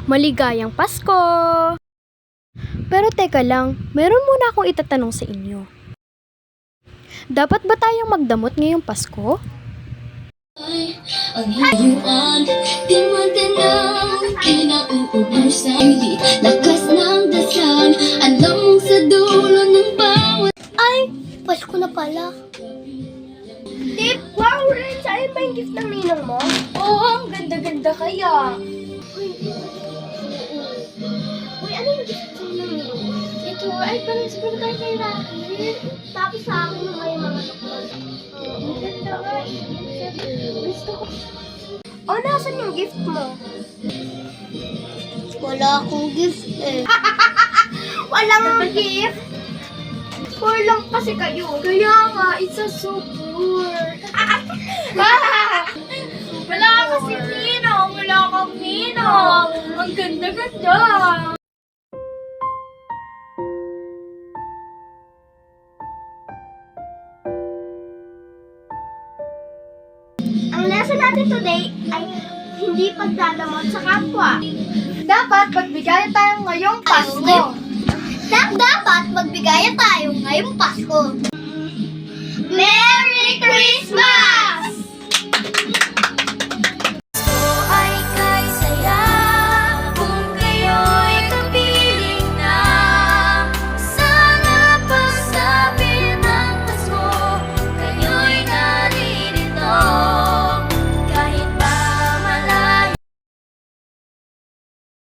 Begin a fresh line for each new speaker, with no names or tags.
Maligayang Pasko! Pero teka lang, meron muna akong itatanong sa inyo. Dapat ba tayong magdamot ngayong Pasko?
Ang hiyuan, di maganaw, kinauubusan, di lakas ng dasal, alam mong sa dulo ng bawat.
Ay, Pasko na pala. Tip, wow, Ren, saan ba yung gift ng ninong mo? Oo, ang ganda-ganda kaya. Uy, ano yung gift ng ninong mo? Ito, ay, parang siguro tayo kay Rocky. Tapos sa akin yung may mga doktor. Ang ganda nga eh. Gusto ko. Oh, nasan yung gift mo? Wala akong gift eh. Walang gift? Poor lang kasi kayo. Kaya nga, it's a so poor. Wala kasi ninong. Wala kang ninong. Ang ganda-ganda. Ang lesson natin today ay hindi pagdadamot sa kapwa. Dapat magbigayan tayo ngayong Pasko. Dapat magbigayan tayo ngayong Pasko. Merry Christmas!